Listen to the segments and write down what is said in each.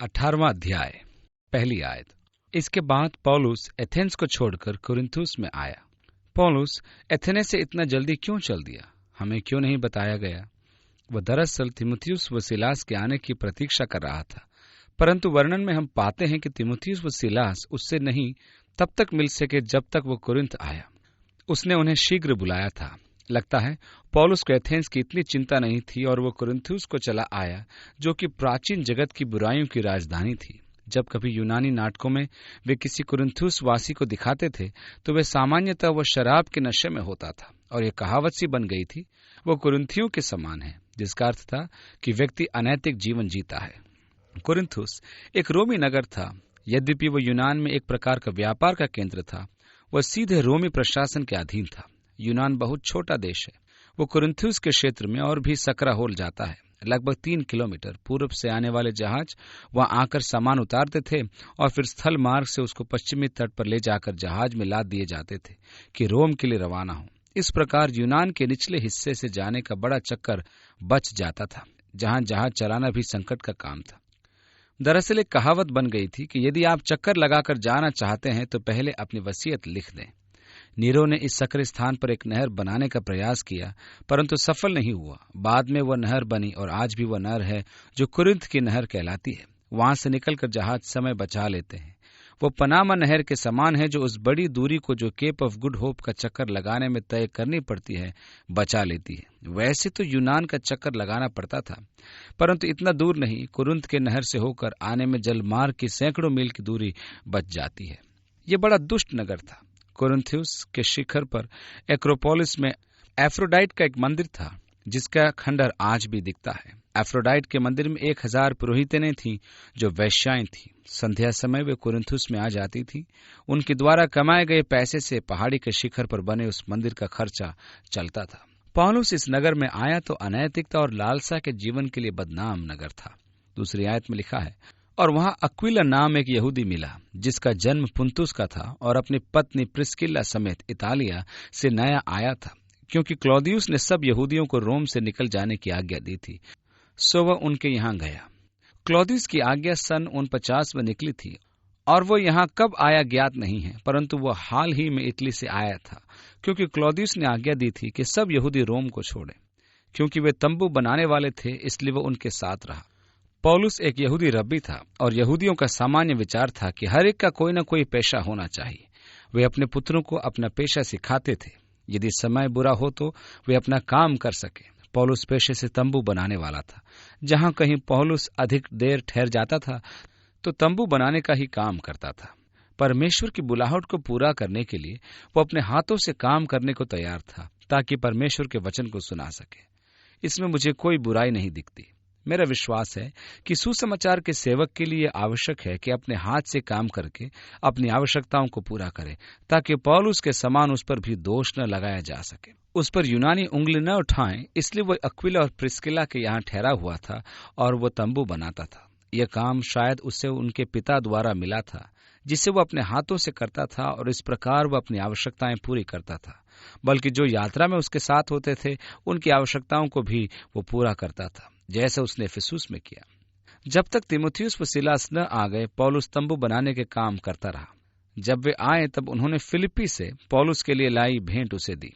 18वां अध्याय, पहली आयत। इसके बाद पौलुस एथेंस को छोड़कर कुरिन्थुस में आया। पौलुस एथेंस से इतना जल्दी क्यों चल दिया, हमें क्यों नहीं बताया गया। वह दरअसल तीमुथियुस व सिलास के आने की प्रतीक्षा कर रहा था, परंतु वर्णन में हम पाते हैं कि तीमुथियुस व सिलास उससे नहीं तब तक मिल सके जब तक वो कुरिन्थ आया। उसने उन्हें शीघ्र बुलाया था। लगता है पौलुस को एथेंस की इतनी चिंता नहीं थी और वो कुरिन्थुस को चला आया, जो कि प्राचीन जगत की बुराइयों की राजधानी थी। जब कभी यूनानी नाटकों में वे किसी कुरिन्थुस वासी को दिखाते थे तो वे सामान्यतः वह शराब के नशे में होता था, और यह कहावत सी बन गई थी, वो कुरिन्थियों के समान है, जिसका अर्थ था कि व्यक्ति अनैतिक जीवन जीता है। कुरिन्थुस एक रोमी नगर था। यद्यपि वह यूनान में एक प्रकार का व्यापार का केंद्र था, वह सीधे रोमी प्रशासन के अधीन था। यूनान बहुत छोटा देश है। वो कुरिन्थुस के क्षेत्र में और भी सकरा होल जाता है। लगभग 3 किलोमीटर पूर्व से आने वाले जहाज वहां आकर सामान उतारते थे और फिर स्थल मार्ग से उसको पश्चिमी तट पर ले जाकर जहाज में लाद दिए जाते थे कि रोम के लिए रवाना हो। इस प्रकार यूनान के निचले हिस्से से जाने का बड़ा चक्कर बच जाता था, जहां जहाज चलाना भी संकट का काम था। दरअसल एक कहावत बन गई थी कि यदि आप चक्कर लगाकर जाना चाहते हैं तो पहले अपनी वसीयत लिख दें। नीरो ने इस सकरे स्थान पर एक नहर बनाने का प्रयास किया, परंतु सफल नहीं हुआ। बाद में वह नहर बनी और आज भी वह नहर है जो कुरिन्थ की नहर कहलाती है। वहां से निकलकर जहाज समय बचा लेते हैं। वो पनामा नहर के समान है, जो उस बड़ी दूरी को जो केप ऑफ गुड होप का चक्कर लगाने में तय करनी पड़ती है बचा लेती है। वैसे तो यूनान का चक्कर लगाना पड़ता था, परंतु इतना दूर नहीं। कुरिन्थ के नहर से होकर आने में जलमार्ग की सैकड़ों मील की दूरी बच जाती है। ये बड़ा दुष्ट नगर था। कुरिन्थुस के शिखर पर एक्रोपोलिस में एफ्रोडाइट का एक मंदिर था, जिसका खंडर आज भी दिखता है। एफ्रोडाइट के मंदिर में 1000 पुरोहितनें थीं जो वैश्याएं थीं। संध्या समय वे कुरिन्थुस में आ जाती थीं। उनके द्वारा कमाए गए पैसे से पहाड़ी के शिखर पर बने उस मंदिर का खर्चा चलता था। पौलुस इस नगर में आया तो अनैतिकता और लालसा के जीवन के लिए बदनाम नगर था। दूसरी आयत में लिखा है, और वहां अक्विला नाम एक यहूदी मिला, जिसका जन्म पुंतुस का था और अपनी पत्नी प्रिस्किल्ला समेत इतालिया से नया आया था, क्योंकि क्लौदियुस ने सब यहूदियों को रोम से निकल जाने की आज्ञा दी थी, सो वह उनके यहाँ गया। क्लौदियुस की आज्ञा सन 49 में निकली थी और वो यहाँ कब आया ज्ञात नहीं है, परंतु वह हाल ही में इटली से आया था, क्योंकि क्लौदियुस ने आज्ञा दी थी कि सब यहूदी रोम को छोड़े। क्योंकि वे तंबू बनाने वाले थे, इसलिए वह उनके साथ रहा। पौलुस एक यहूदी रब्बी था और यहूदियों का सामान्य विचार था कि हर एक का कोई न कोई पेशा होना चाहिए। वे अपने पुत्रों को अपना पेशा सिखाते थे, यदि समय बुरा हो तो वे अपना काम कर सके। पौलुस पेशे से तंबू बनाने वाला था। जहां कहीं पौलुस अधिक देर ठहर जाता था तो तंबू बनाने का ही काम करता था। परमेश्वर की बुलाहट को पूरा करने के लिए वो अपने हाथों से काम करने को तैयार था, ताकि परमेश्वर के वचन को सुना सके। इसमें मुझे कोई बुराई नहीं दिखती। मेरा विश्वास है कि सुसमाचार के सेवक के लिए आवश्यक है कि अपने हाथ से काम करके अपनी आवश्यकताओं को पूरा करे, ताकि पौलुस के समान उस पर भी दोष न लगाया जा सके। उस पर यूनानी उंगली न उठाएं, इसलिए वह अक्विला और प्रिस्किला के यहाँ ठहरा हुआ था और वह तंबू बनाता था। यह काम शायद उसे उनके पिता द्वारा मिला था, जिसे वह अपने हाथों से करता था, और इस प्रकार वह अपनी आवश्यकताएं पूरी करता था। बल्कि जो यात्रा में उसके साथ होते थे, उनकी आवश्यकताओं को भी वो पूरा करता था, जैसे उसने इफिसुस में किया। जब तक तीमुथियुस व सिलास न आ गए, पौलुस तंबू बनाने के काम करता रहा। जब वे आए तब उन्होंने फिलिप्पी से पौलुस के लिए लाई भेंट उसे दी।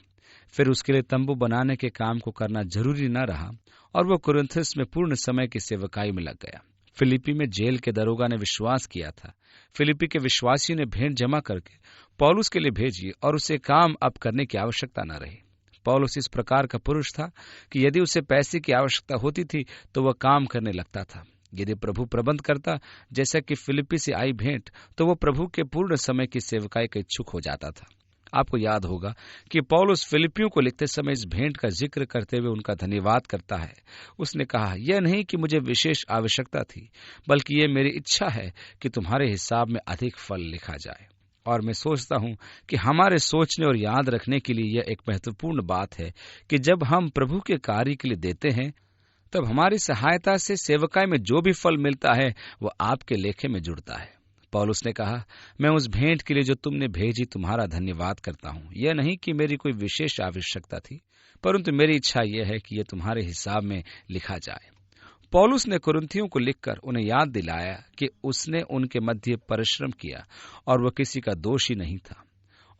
फिर उसके लिए तंबू बनाने के काम को करना जरूरी न रहा और वो कुरिन्थुस में पूर्ण समय की सेवकाई में लग गया। फिलिप्पी में जेल के दरोगा ने विश्वास किया था। फिलिप्पी के विश्वासियों ने भेंट जमा करके पौलुस के लिए भेजी और उसे काम अब करने की आवश्यकता न रही। पौलुस इस प्रकार का पुरुष था कि यदि उसे पैसे की आवश्यकता होती थी तो वह काम करने लगता था। यदि प्रभु प्रबंध करता, जैसा कि फिलिप्पी से आई भेंट, तो वह प्रभु के पूर्ण समय की सेवकाई का इच्छुक हो जाता था। आपको याद होगा कि पौलुस फिलिप्पियों को लिखते समय इस भेंट का जिक्र करते हुए उनका धन्यवाद करता है। उसने कहा, यह नहीं कि मुझे विशेष आवश्यकता थी, बल्कि यह मेरी इच्छा है कि तुम्हारे हिसाब में अधिक फल लिखा जाए। और मैं सोचता हूं कि हमारे सोचने और याद रखने के लिए यह एक महत्वपूर्ण बात है कि जब हम प्रभु के कार्य के लिए देते हैं, तब हमारी सहायता से सेवकाई में जो भी फल मिलता है वह आपके लेखे में जुड़ता है। पौलुस ने कहा, मैं उस भेंट के लिए जो तुमने भेजी तुम्हारा धन्यवाद करता हूं। यह नहीं कि मेरी कोई विशेष आवश्यकता थी, परंतु मेरी इच्छा यह है कि यह तुम्हारे हिसाब में लिखा जाए। पौलुस ने कुरिन्थियों को लिखकर उन्हें याद दिलाया कि उसने उनके मध्य परिश्रम किया और वह किसी का दोषी नहीं था,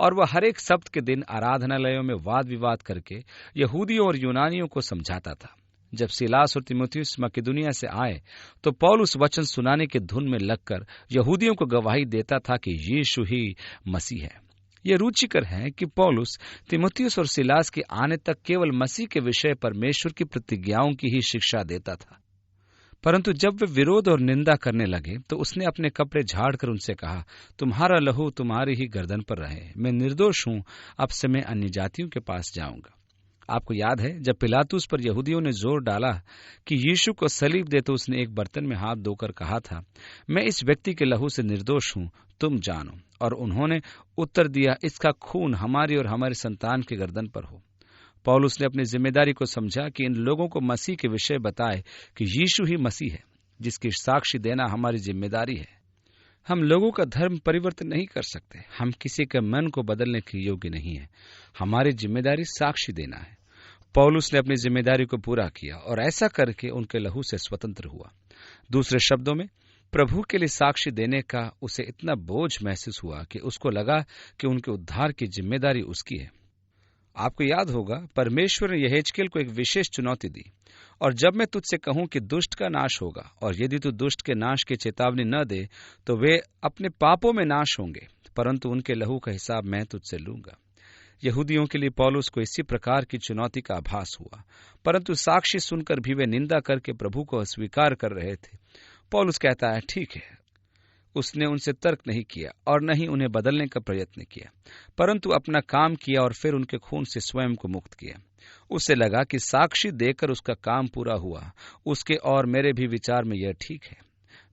और वह हर एक सब्त के दिन आराधनालयों में वाद विवाद करके यहूदियों और यूनानियों को समझाता था। जब सिलास और तीमुथियुस मकिदुनिया से आए तो पौलुस वचन सुनाने के धुन में लगकर यहूदियों को गवाही देता था कि यीशु ही मसीह है। यह रुचिकर है कि पौलुस तीमुथियुस और सिलास के आने तक केवल मसीह के विषय परमेश्वर की प्रतिज्ञाओं की ही शिक्षा देता था, परंतु जब वे विरोध और निंदा करने लगे तो उसने अपने कपड़े झाड़कर उनसे कहा, तुम्हारा लहू तुम्हारी ही गर्दन पर रहे, मैं निर्दोष हूं, अब से मैं अन्य जातियों के पास जाऊंगा। आपको याद है, जब पिलातुस पर यहूदियों ने जोर डाला कि यीशु को सलीब दे तो उसने एक बर्तन में हाथ धोकर कहा था, मैं इस व्यक्ति के लहू से निर्दोष हूं, तुम जानो। और उन्होंने उत्तर दिया, इसका खून हमारी और हमारे संतान के गर्दन पर हो। पौलुस ने अपनी जिम्मेदारी को समझा कि इन लोगों को मसीह के विषय बताए कि यीशु ही मसीह है, जिसकी साक्षी देना हमारी जिम्मेदारी है। हम लोगों का धर्म परिवर्तन नहीं कर सकते, हम किसी के मन को बदलने के योग्य नहीं है। हमारी जिम्मेदारी साक्षी देना है। पौलुस ने अपनी जिम्मेदारी को पूरा किया और ऐसा करके उनके लहू से स्वतंत्र हुआ। दूसरे शब्दों में, प्रभु के लिए साक्षी देने का उसे इतना बोझ महसूस हुआ कि उसको लगा कि उनके उद्धार की जिम्मेदारी उसकी है। आपको याद होगा, परमेश्वर ने यहेजकेल को एक विशेष चुनौती दी, और जब मैं तुझसे कहूं कि दुष्ट का नाश होगा और यदि तू दुष्ट के नाश की चेतावनी न दे तो वे अपने पापों में नाश होंगे, परंतु उनके लहू का हिसाब मैं तुझसे लूंगा। यहूदियों के लिए पौलुस को इसी प्रकार की चुनौती का आभास हुआ, परंतु साक्षी सुनकर भी वे निंदा करके प्रभु को अस्वीकार कर रहे थे। पौलुस कहता है, ठीक है, उसने उनसे तर्क नहीं किया और न ही उन्हें बदलने का प्रयत्न किया, परंतु अपना काम किया और फिर उनके खून से स्वयं को मुक्त किया। उसे लगा कि साक्षी देकर उसका काम पूरा हुआ। उसके और मेरे भी विचार में यह ठीक है।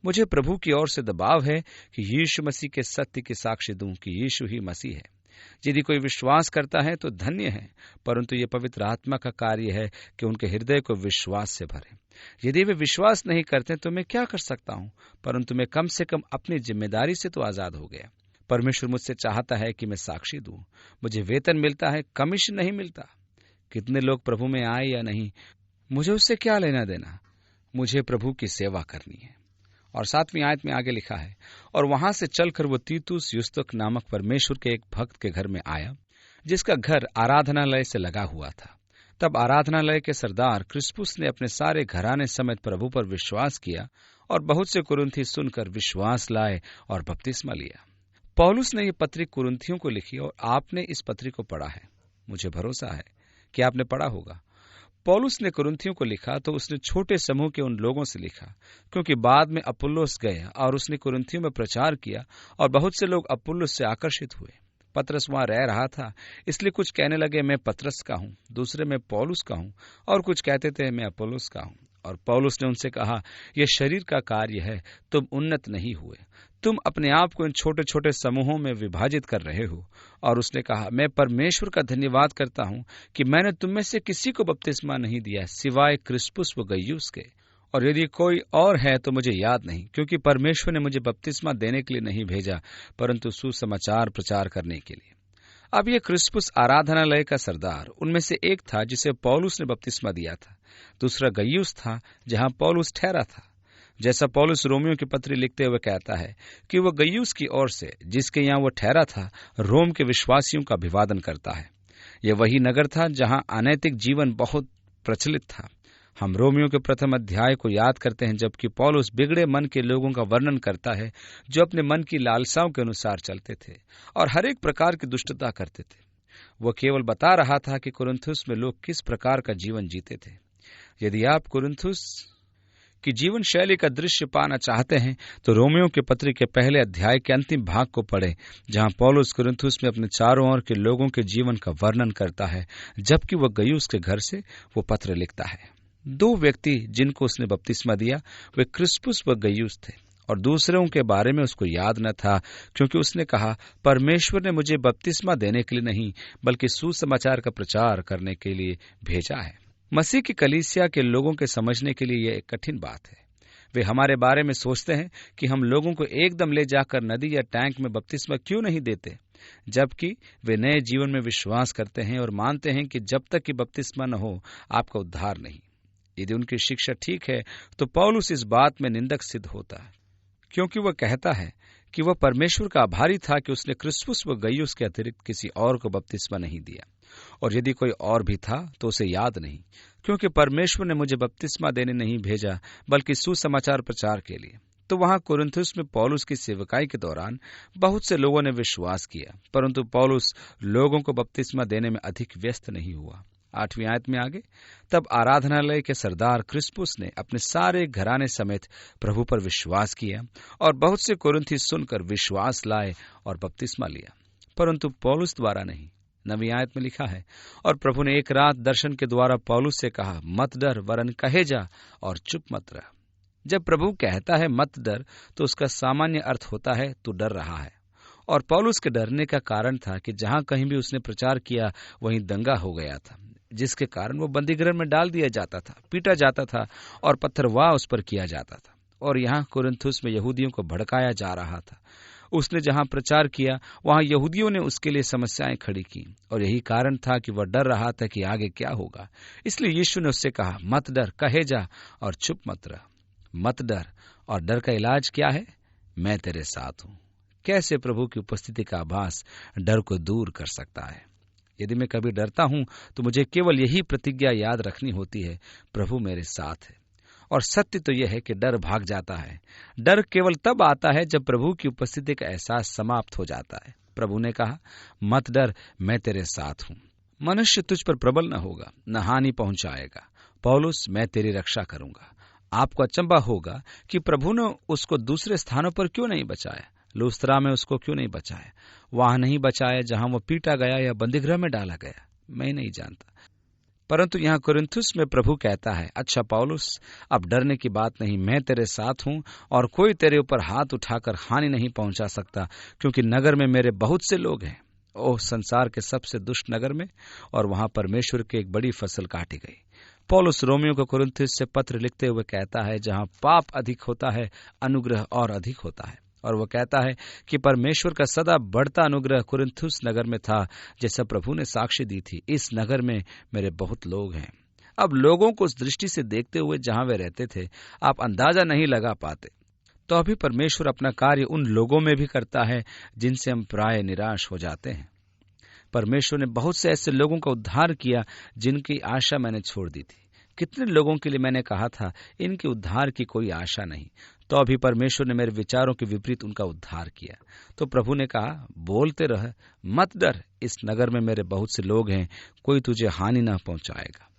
मुझे प्रभु की ओर से दबाव है कि यीशु मसीह के सत्य की साक्षी दूं कि यीशु ही मसीह है। यदि कोई विश्वास करता है तो धन्य है, परंतु यह पवित्र आत्मा का कार्य है कि उनके हृदय को विश्वास से भरे। यदि वे विश्वास नहीं करते तो मैं क्या कर सकता हूं, परंतु मैं कम से कम अपनी जिम्मेदारी से तो आजाद हो गया। परमेश्वर मुझसे चाहता है कि मैं साक्षी दूं। मुझे वेतन मिलता है, कमीशन नहीं मिलता। कितने लोग प्रभु में आए या नहीं, मुझे उससे क्या लेना देना। मुझे प्रभु की सेवा करनी है। और 7वीं आयत में आगे लिखा है, और वहां से चलकर वो तीतुस युस्तुक नामक परमेश्वर के एक भक्त के घर में आया, जिसका घर आराधनालय से लगा हुआ था। तब आराधनालय के सरदार क्रिस्पुस ने अपने सारे घराने समेत प्रभु पर विश्वास किया, और बहुत से कुरिन्थी सुनकर विश्वास लाए और बपतिस्मा लिया। पौलुस ने ये पत्री कुरिन्थियों को लिखी और आपने इस पत्री को पढ़ा है। मुझे भरोसा है कि आपने पढ़ा होगा। पौलुस ने कुरिन्थियों को लिखा तो उसने छोटे समूह के उन लोगों से लिखा, क्योंकि बाद में अपुल्लोस गया और उसने कुरिन्थियों में प्रचार किया और बहुत से लोग अपुल्लोस से आकर्षित हुए। पतरस वहां रह रहा था, इसलिए कुछ कहने लगे मैं पतरस का हूं, दूसरे मैं पौलुस का हूं, और कुछ कहते थे मैं अपुल्लोस का हूं। और पौलुस ने उनसे कहा, यह शरीर का कार्य है, तुम उन्नत नहीं हुए। तुम अपने आप को इन छोटे छोटे समूहों में विभाजित कर रहे हो। और उसने कहा, मैं परमेश्वर का धन्यवाद करता हूं कि मैंने तुम में से किसी को बपतिस्मा नहीं दिया सिवाय क्रिस्पुस व गयुस के, और यदि कोई और है तो मुझे याद नहीं, क्योंकि परमेश्वर ने मुझे बपतिस्मा देने के लिए नहीं भेजा, परंतु सुसमाचार प्रचार करने के लिए। अब यह क्रिस्पुस आराधनालय का सरदार उनमें से एक था जिसे पौलुस ने बपतिस्मा दिया था। दूसरा गयुस था जहां पौलुस ठहरा था। जैसा पौलुस रोमियो की पत्री लिखते हुए कहता है कि वह गयुस की ओर से, जिसके यहाँ वह ठहरा था, रोम के विश्वासियों का अभिवादन करता है। यह वही नगर था जहां अनैतिक जीवन बहुत प्रचलित था। हम रोमियो के प्रथम अध्याय को याद करते हैं, जबकि पौलुस बिगड़े मन के लोगों का वर्णन करता है जो अपने मन की लालसाओं के अनुसार चलते थे और हर एक प्रकार की दुष्टता करते थे। वह केवल बता रहा था कि कुरिन्थुस में लोग किस प्रकार का जीवन जीते थे। यदि आप कुरिन्थुस की जीवन शैली का दृश्य पाना चाहते हैं तो रोमियो के पत्र के पहले अध्याय के अंतिम भाग को पढ़ें, जहां पौलुस कुरिन्थुस में अपने चारों ओर के लोगों के जीवन का वर्णन करता है, जबकि वह गयुस के घर से वो पत्र लिखता है। 2 व्यक्ति जिनको उसने बपतिस्मा दिया वे क्रिस्पुस व गयुस थे, और दूसरों के बारे में उसको याद न था, क्योंकि उसने कहा, परमेश्वर ने मुझे बपतिस्मा देने के लिए नहीं बल्कि सुसमाचार का प्रचार करने के लिए भेजा है। मसीह की कलीसिया के लोगों के समझने के लिए यह एक कठिन बात है। वे हमारे बारे में सोचते हैं कि हम लोगों को एकदम ले जाकर नदी या टैंक में बपतिस्मा क्यों नहीं देते, जबकि वे नए जीवन में विश्वास करते हैं और मानते हैं कि जब तक कि बपतिस्मा न हो आपका उद्धार नहीं। यदि उनकी शिक्षा ठीक है तो पौलुस इस बात में निंदक सिद्ध होता है, क्योंकि वह कहता है कि वह परमेश्वर का आभारी था कि उसने क्रिस्पुस व गयुस के अतिरिक्त किसी और को बपतिस्मा नहीं दिया, और यदि कोई और भी था तो उसे याद नहीं, क्योंकि परमेश्वर ने मुझे बपतिस्मा देने नहीं भेजा बल्कि सुसमाचार प्रचार के लिए। तो वहां कुरिन्थुस में पौलुस की सेवकाई के दौरान बहुत से लोगों ने विश्वास किया, परंतु पौलुस लोगों को बपतिस्मा देने में अधिक व्यस्त नहीं हुआ। 8वीं आयत में आगे, तब आराधनालय के सरदार क्रिस्पुस ने अपने सारे घराने समेत प्रभु पर विश्वास किया, और बहुत से कुरिन्थी सुनकर विश्वास लाए और बपतिस्मा लिया, परंतु पौलुस द्वारा नहीं। 9वीं आयत में लिखा है, और प्रभु ने एक रात दर्शन के द्वारा पौलुस से कहा, मत डर, वरन कहे जा और चुप मत रह। जब प्रभु कहता है मत डर, तो उसका सामान्य अर्थ होता है तू डर रहा है। और पौलुस के डरने का कारण था कि जहां कहीं भी उसने प्रचार किया वहीं दंगा हो गया था, जिसके कारण वो बंदीगृह में डाल दिया जाता था, पीटा जाता था और पत्थरवाह उस पर किया जाता था। और यहाँ कुरिन्थुस में यहूदियों को भड़काया जा रहा था। उसने जहां प्रचार किया वहां यहूदियों ने उसके लिए समस्याएं खड़ी की, और यही कारण था कि वह डर रहा था कि आगे क्या होगा। इसलिए यीशु ने उससे कहा, मत डर, कहे जा और चुप मत रह। मत डर, और डर का इलाज क्या है? मैं तेरे साथ हूं। कैसे प्रभु की उपस्थिति का आभास डर को दूर कर सकता है? यदि मैं कभी डरता हूं तो मुझे केवल यही प्रतिज्ञा याद रखनी होती है, प्रभु मेरे साथ है। और सत्य तो यह है कि डर भाग जाता है। डर केवल तब आता है जब प्रभु की उपस्थिति का एहसास समाप्त हो जाता है। प्रभु ने कहा, मत डर, मैं तेरे साथ हूं। मनुष्य तुझ पर प्रबल न होगा, न हानि पहुंचाएगा। पौलुस, मैं तेरी रक्षा करूंगा। आपको अचंभा होगा कि प्रभु ने उसको दूसरे स्थानों पर क्यों नहीं बचाया। लुस्त्रा में उसको क्यों नहीं बचाया, वहां नहीं बचाया जहां वो पीटा गया या बंदीगृह में डाला गया, मैं नहीं जानता। परंतु यहाँ कुरिन्थुस में प्रभु कहता है, अच्छा पौलुस, अब डरने की बात नहीं, मैं तेरे साथ हूं, और कोई तेरे ऊपर हाथ उठाकर हानि नहीं पहुंचा सकता, क्योंकि नगर में मेरे बहुत से लोग हैं। ओह, संसार के सबसे दुष्ट नगर में, और वहां परमेश्वर की एक बड़ी फसल काटी गई। पौलुस रोमियो को कुरिन्थुस से पत्र लिखते हुए कहता है, जहां पाप अधिक होता है, अनुग्रह और अधिक होता है। और वो कहता है कि परमेश्वर का सदा बढ़ता अनुग्रह कुरिन्थुस नगर में था, जैसा प्रभु ने साक्षी दी थी, इस नगर में मेरे बहुत लोग हैं। अब लोगों को उस दृष्टि से देखते हुए जहां वे रहते थे, आप अंदाजा नहीं लगा पाते। तो अभी परमेश्वर अपना कार्य उन लोगों में भी करता है जिनसे हम प्राय निराश हो जाते हैं। परमेश्वर ने बहुत से ऐसे लोगों का उद्धार किया जिनकी आशा मैंने छोड़ दी थी। कितने लोगों के लिए मैंने कहा था इनके उद्धार की कोई आशा नहीं, तो अभी परमेश्वर ने मेरे विचारों के विपरीत उनका उद्धार किया। तो प्रभु ने कहा, बोलते रह, मत डर, इस नगर में मेरे बहुत से लोग हैं, कोई तुझे हानि न पहुंचाएगा।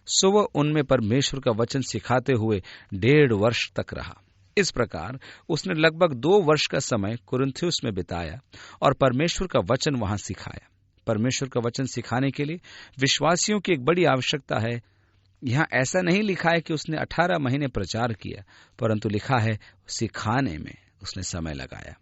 सो वह उनमें परमेश्वर का वचन सिखाते हुए 1.5 वर्ष तक रहा। इस प्रकार उसने लगभग 2 वर्ष का समय कुरिन्थुस में बिताया और परमेश्वर का वचन वहां सिखाया। परमेश्वर का वचन सिखाने के लिए विश्वासियों की एक बड़ी आवश्यकता है। यहाँ ऐसा नहीं लिखा है कि उसने 18 महीने प्रचार किया, परंतु लिखा है सिखाने में उसने समय लगाया।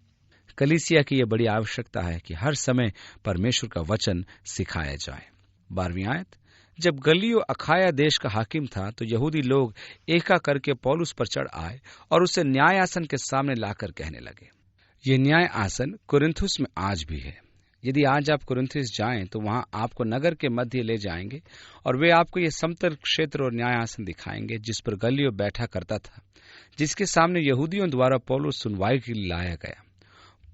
कलीसिया की यह बड़ी आवश्यकता है कि हर समय परमेश्वर का वचन सिखाया जाए। 12वीं आयत, जब गल्लियो अखाया देश का हाकिम था तो यहूदी लोग एका करके पौलुस पर चढ़ आए और उसे न्याय आसन के सामने लाकर कहने लगे। ये न्याय आसन कुरिन्थुस में आज भी है। यदि आज आप कुरिन्थुस जाएं तो वहां आपको नगर के मध्य ले जाएंगे और वे आपको ये समतल क्षेत्र और न्याय आसन दिखाएंगे जिस पर गल्लियो बैठा करता था, जिसके सामने यहूदियों द्वारा पौलुस सुनवाई के लिए लाया गया।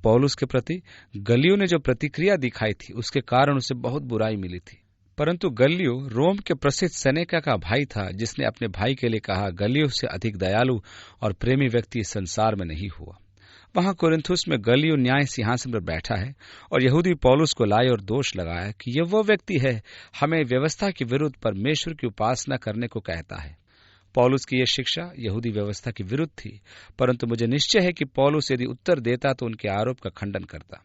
पौलुस के प्रति गल्लियो ने जो प्रतिक्रिया दिखाई थी उसके कारण उसे बहुत बुराई मिली थी, परंतु गल्लियो रोम के प्रसिद्ध सेनेका का भाई था, जिसने अपने भाई के लिए कहा, गल्लियो से अधिक दयालु और प्रेमी व्यक्ति इस संसार में नहीं हुआ। वहां कुरिन्थुस में गल्लियो न्याय सिंहासन पर बैठा है और यहूदी पौलुस को लाए और दोष लगाया कि यह वो व्यक्ति है हमें व्यवस्था के विरुद्ध परमेश्वर की उपासना करने को कहता है। पौलुस की यह शिक्षा यहूदी व्यवस्था के विरुद्ध थी, परंतु मुझे निश्चय है कि पौलुस यदि उत्तर देता तो उनके आरोप का खंडन करता।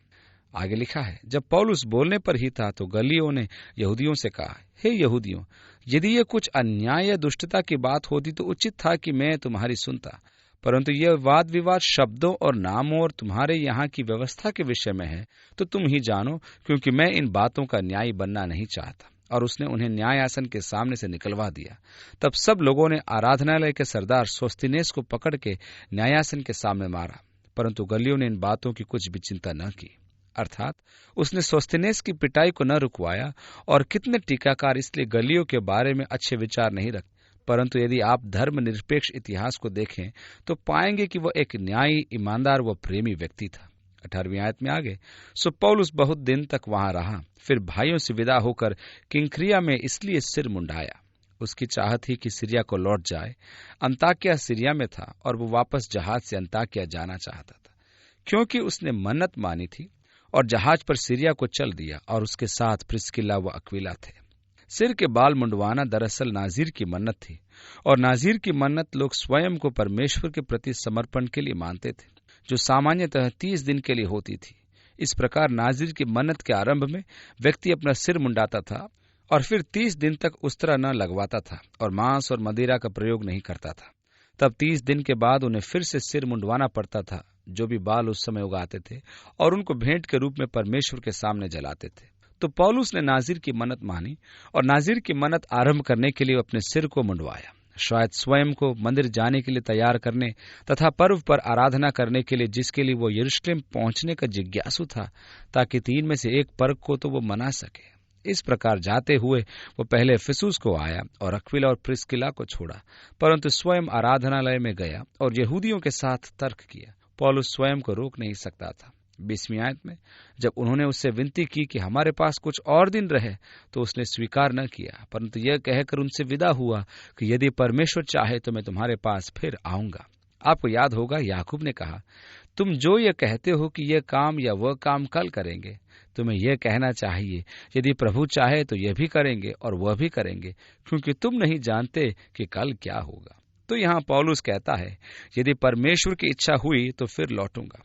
आगे लिखा है, जब पौलुस बोलने पर ही था तो गल्लियो ने यहूदियों से कहा, हे यहूदियों, यदि ये कुछ अन्याय या दुष्टता की बात होती तो उचित था कि मैं तुम्हारी सुनता, परंतु यह वाद विवाद शब्दों और नामों और तुम्हारे यहाँ की व्यवस्था के विषय में है तो तुम ही जानो, क्योंकि मैं इन बातों का न्यायी बनना नहीं चाहता। और उसने उन्हें न्याय आसन के सामने से निकलवा दिया। तब सब लोगों ने आराधनालय के सरदार सोस्थिनेस को पकड़ के न्यायासन के सामने मारा, परंतु गल्लियो ने इन बातों की कुछ भी चिंता न की। अर्थात उसने सोस्थिनेस की पिटाई को न रुकवाया। और कितने टीकाकार इसलिए गल्लियो के बारे में अच्छे विचार नहीं रखते, परंतु यदि आप धर्मनिरपेक्ष इतिहास को देखें तो पाएंगे कि वह एक न्यायी, ईमानदार व प्रेमी व्यक्ति था। 18वीं आयत में आगे, सो पौलुस बहुत दिन तक वहां रहा, फिर भाइयों से विदा होकर किंक्रिया में इसलिए सिर मुंडाया। उसकी चाहत थी कि सीरिया को लौट जाए। अंताकिया सीरिया में था और वो वापस जहाज से अंताकिया जाना चाहता था, क्योंकि उसने मन्नत मानी थी और जहाज पर सीरिया को चल दिया और उसके साथ प्रिस्किला व अक्विला थे। सिर के बाल मुंडवाना दरअसल नाजीर की मन्नत थी, और नाजीर की मन्नत लोग स्वयं को परमेश्वर के प्रति समर्पण के लिए मानते थे, जो सामान्यतः 30 दिन के लिए होती थी। इस प्रकार नाजीर की मन्नत के आरंभ में व्यक्ति अपना सिर मुंडाता था और फिर 30 दिन तक उस्तरा न लगवाता था और मांस और मदिरा का प्रयोग नहीं करता था। तब 30 दिन के बाद उन्हें फिर से सिर मुंडवाना पड़ता था, जो भी बाल उस समय उगाते थे, और उनको भेंट के रूप में परमेश्वर के सामने जलाते थे। तो पौलुस ने नाजीर की मन्नत मानी और नाजीर की मन्नत आरंभ करने के लिए अपने सिर को मुंडवाया, शायद स्वयं को मंदिर जाने के लिए तैयार करने तथा पर्व पर आराधना करने के लिए, जिसके लिए वो यरूशलेम पहुंचने का जिज्ञासु था, ताकि 3 में से एक पर्व को तो वो मना सके। इस प्रकार जाते हुए वो पहले इफिसुस को आया और अक्विला और प्रिस्किला को छोड़ा, परंतु स्वयं आराधनालय में गया और यहूदियों के साथ तर्क किया। पौलुस स्वयं को रोक नहीं सकता था। 20वीं आयत में, जब उन्होंने उससे विनती की कि हमारे पास कुछ और दिन रहे, तो उसने स्वीकार न किया, परंतु यह कहकर उनसे विदा हुआ कि यदि परमेश्वर चाहे तो मैं तुम्हारे पास फिर आऊंगा। आपको याद होगा याकूब ने कहा, तुम जो ये कहते हो कि यह काम या वह काम कल करेंगे, तुम्हें यह कहना चाहिए, यदि प्रभु चाहे तो यह भी करेंगे और वह भी करेंगे, क्योंकि तुम नहीं जानते कि कल क्या होगा। तो यहाँ पौलुस कहता है, यदि परमेश्वर की इच्छा हुई तो फिर लौटूंगा।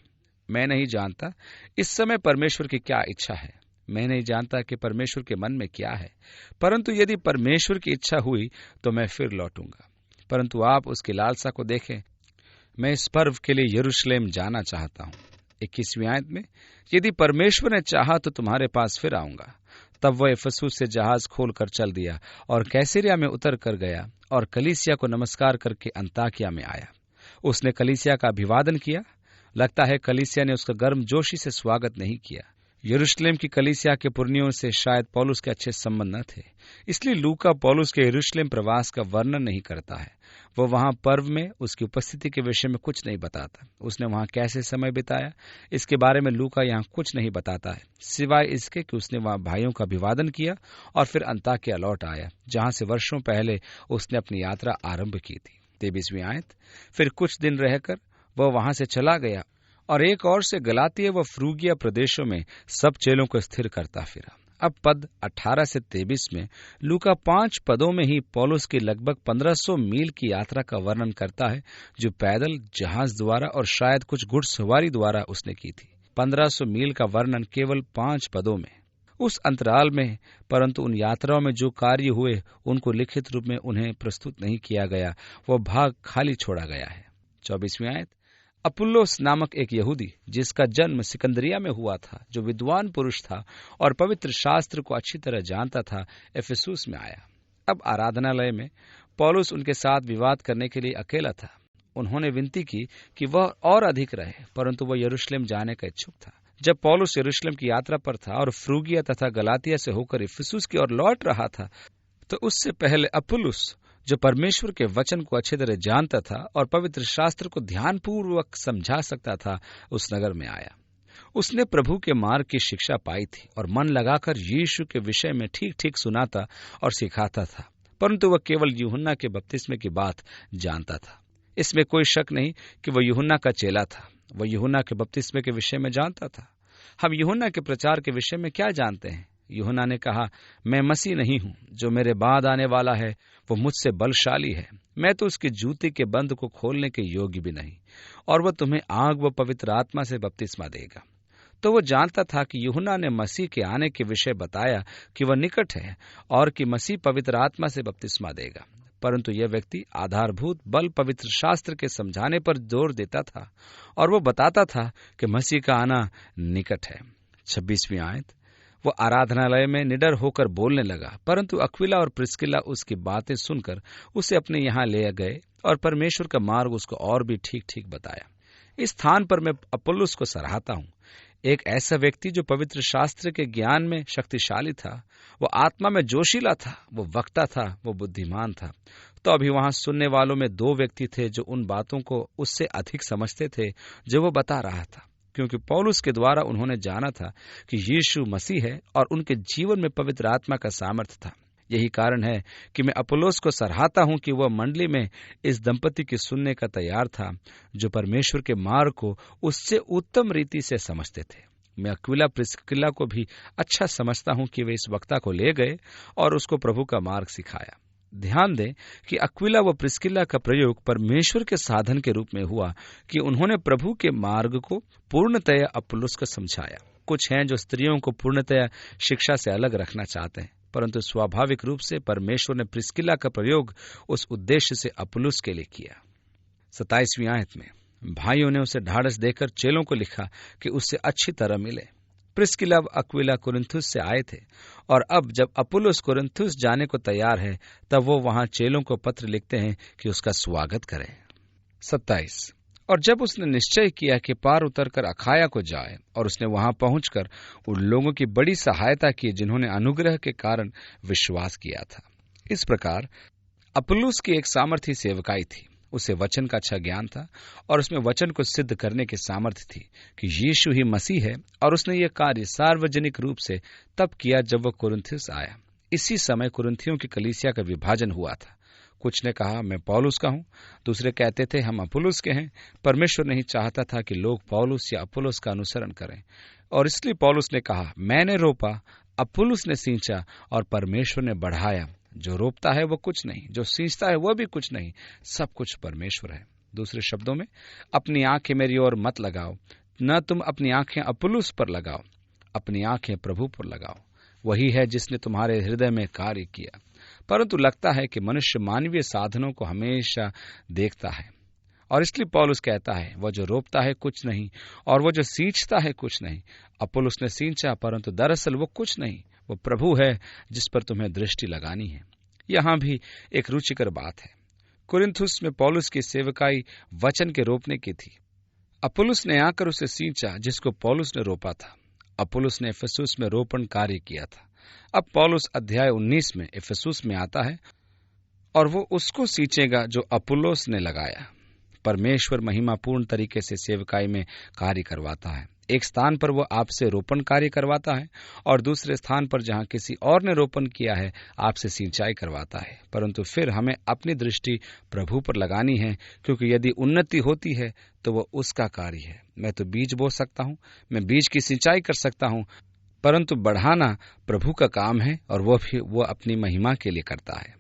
मैं नहीं जानता इस समय परमेश्वर की क्या इच्छा है, मैं नहीं जानता कि परमेश्वर के मन में क्या है, परंतु यदि परमेश्वर की इच्छा हुई तो मैं फिर लौटूंगा। परंतु आप उसकी लालसा को देखें, मैं इस पर्व के लिए यरूशलेम जाना चाहता हूँ। 21वीं आयत में, यदि परमेश्वर ने चाहा तो तुम्हारे पास फिर आऊंगा। तब वह इफिसुस से जहाज खोलकर चल दिया और कैसरिया में उतर कर गया और कलीसिया को नमस्कार करके अंताकिया में आया। उसने कलीसिया का अभिवादन किया। लगता है कलीसिया ने उसका गर्मजोशी से स्वागत नहीं किया। यरूशलेम की कलीसिया के पुरनियों से शायद पौलुस के अच्छे संबंध न थे, इसलिए लूका पौलुस के यरूशलेम प्रवास का वर्णन नहीं करता है। वो वहां पर्व में उसकी उपस्थिति के विषय में कुछ नहीं बताता। उसने वहां कैसे समय बिताया, इसके बारे में लूका यहाँ कुछ नहीं बताता है, सिवाय इसके कि उसने वहां भाइयों का अभिवादन किया और फिर अंताकिया लौट आया, जहां से वर्षों पहले उसने अपनी यात्रा आरंभ की थी। 23वीं आयत, फिर कुछ दिन रहकर वह वहां से चला गया और एक और से गलातिया व फ्रूगिया प्रदेशों में सब चेलों को स्थिर करता फिरा। अब पद 18 से 23 में लूका 5 पदों में ही पौलुस की लगभग 1500 मील की यात्रा का वर्णन करता है, जो पैदल, जहाज द्वारा और शायद कुछ घुड़सवारी द्वारा उसने की थी। 1500 मील का वर्णन केवल 5 पदों में, उस अंतराल में, परंतु उन यात्राओं में जो कार्य हुए उनको लिखित रूप में उन्हें प्रस्तुत नहीं किया गया, वह भाग खाली छोड़ा गया है। 24वीं आयत, अपुल्लोस नामक एक यहूदी, जिसका जन्म सिकंदरिया में हुआ था, जो विद्वान पुरुष था और पवित्र शास्त्र को अच्छी तरह जानता था, इफिसुस में आया। अब आराधनालय में पौलुस उनके साथ विवाद करने के लिए अकेला था। उन्होंने विनती की कि वह और अधिक रहे, परंतु वह यरूशलेम जाने का इच्छुक था। जब पौलुस यरूशलेम की यात्रा पर था और फ्रूगिया तथा गलातिया से होकर इफिसुस की ओर लौट रहा था, तो उससे पहले अपुल्लोस, जो परमेश्वर के वचन को अच्छी तरह जानता था और पवित्र शास्त्र को ध्यानपूर्वक समझा सकता था, उस नगर में आया। उसने प्रभु के मार्ग की शिक्षा पाई थी और मन लगाकर यीशु के विषय में ठीक ठीक सुनाता और सिखाता था, परंतु वह केवल यूहन्ना के बपतिस्मे की बात जानता था। इसमें कोई शक नहीं कि वह यूहन्ना का चेला था। वह यूहन्ना के बपतिस्मे के विषय में जानता था। हम यूहन्ना के प्रचार के विषय में क्या जानते हैं? यूहन्ना ने कहा, मैं मसीह नहीं हूं, जो मेरे बाद आने वाला है वो मुझसे बलशाली है, मैं तो उसके जूते के बंद को खोलने के योग्य भी नहीं, और वह तुम्हें आग व पवित्र आत्मा से बपतिस्मा देगा। तो वह जानता था कि यूहन्ना ने मसीह के आने के विषय बताया कि वह निकट है और कि मसीह पवित्र आत्मा से बपतिस्मा देगा, परंतु यह व्यक्ति आधारभूत बल पवित्र शास्त्र के समझाने पर जोर देता था और वह बताता था कि मसीह का आना निकट है। 26वीं आयत, वो आराधनालय में निडर होकर बोलने लगा, परंतु अक्विला और प्रिस्किला उसकी बातें सुनकर उसे अपने यहाँ ले गए और परमेश्वर का मार्ग उसको और भी ठीक ठीक बताया। इस स्थान पर मैं अपुल्लोस को सराहता हूँ। एक ऐसा व्यक्ति जो पवित्र शास्त्र के ज्ञान में शक्तिशाली था, वो आत्मा में जोशीला था, वो वक्ता था, वो बुद्धिमान था। तो अभी वहां सुनने वालों में 2 व्यक्ति थे जो उन बातों को उससे अधिक समझते थे जो वो बता रहा था, क्योंकि पौलुस के द्वारा उन्होंने जाना था कि यीशु मसीह है और उनके जीवन में पवित्र आत्मा का सामर्थ्य था। यही कारण है कि मैं अपुल्लोस को सराहता हूं कि वह मंडली में इस दंपति की सुनने का तैयार था जो परमेश्वर के मार्ग को उससे उत्तम रीति से समझते थे। मैं अक्विला प्रिस्किला को भी अच्छा समझता हूं कि वे इस वक्ता को ले गए और उसको प्रभु का मार्ग सिखाया। ध्यान दें कि अक्विला व प्रिस्किला का प्रयोग परमेश्वर के साधन के रूप में हुआ कि उन्होंने प्रभु के मार्ग को पूर्णतया अपुल्लोस को समझाया। कुछ हैं जो स्त्रियों को पूर्णतया शिक्षा से अलग रखना चाहते हैं, परंतु स्वाभाविक रूप से परमेश्वर ने प्रिस्किला का प्रयोग उस उद्देश्य से अपुल्लोस के लिए किया। 27वीं आयत में भाइयों ने उसे ढाढ़स देकर चेलों को लिखा कि उससे अच्छी तरह मिले। प्रिस्किला व अक्विला कुरिन्थुस से आए थे और अब जब अपुल्लोस कुरिन्थुस जाने को तैयार है तब वो वहां चेलों को पत्र लिखते हैं कि उसका स्वागत करें। 27 और जब उसने निश्चय किया कि पार उतरकर अखाया को जाए और उसने वहां पहुंचकर उन लोगों की बड़ी सहायता की जिन्होंने अनुग्रह के कारण विश्वास किया था। इस प्रकार अपुल्लोस की एक सामर्थी सेवकाई थी। उसे वचन का अच्छा ज्ञान था और उसमें वचन को सिद्ध करने की सामर्थ्य थी कि यीशु ही मसीह है, और उसने यह कार्य सार्वजनिक रूप से तब किया जब वह कुरिन्थुस आया। इसी समय कुरिन्थियों की कलीसिया का विभाजन हुआ था। कुछ ने कहा मैं पौलुस का हूं, दूसरे कहते थे हम अपुल्लोस के हैं। परमेश्वर नहीं चाहता था कि लोग पौलुस या अपुल्लोस का अनुसरण करें, और इसलिए पौलुस ने कहा मैंने रोपा, अपुल्लोस ने सींचा और परमेश्वर ने बढ़ाया। जो रोपता है वो कुछ नहीं, जो सींचता है वह भी कुछ नहीं, सब कुछ परमेश्वर है। दूसरे शब्दों में, अपनी आंखें मेरी ओर मत लगाओ, न तुम अपनी आंखें अपुल्लोस पर लगाओ, अपनी आंखें प्रभु पर लगाओ। वही है जिसने तुम्हारे हृदय में कार्य किया। परंतु लगता है कि मनुष्य मानवीय साधनों को हमेशा देखता है, और इसलिए पौलुस कहता है वह जो रोपता है कुछ नहीं और वह जो सींचता है कुछ नहीं। अपुल्लोस ने सींचा, परंतु दरअसल वो कुछ नहीं, वो प्रभु है जिस पर तुम्हें दृष्टि लगानी है। यहां भी एक रुचिकर बात है। कुरिन्थुस में पौलुस की सेवकाई वचन के रोपने की थी। अपुल्लोस ने आकर उसे सींचा जिसको पौलुस ने रोपा था। अपुल्लोस ने इफिसुस में रोपण कार्य किया था। अब पौलुस अध्याय 19 में इफिसुस में आता है और वो उसको सींचेगा जो अपुल्लोस ने लगाया। परमेश्वर महिमापूर्ण तरीके से सेवकाई में कार्य करवाता है। एक स्थान पर वो आपसे रोपण कार्य करवाता है और दूसरे स्थान पर जहां किसी और ने रोपण किया है आपसे सिंचाई करवाता है। परंतु फिर हमें अपनी दृष्टि प्रभु पर लगानी है, क्योंकि यदि उन्नति होती है तो वो उसका कार्य है। मैं तो बीज बो सकता हूं, मैं बीज की सिंचाई कर सकता हूं, परंतु बढ़ाना प्रभु का काम है और वो अपनी महिमा के लिए करता है।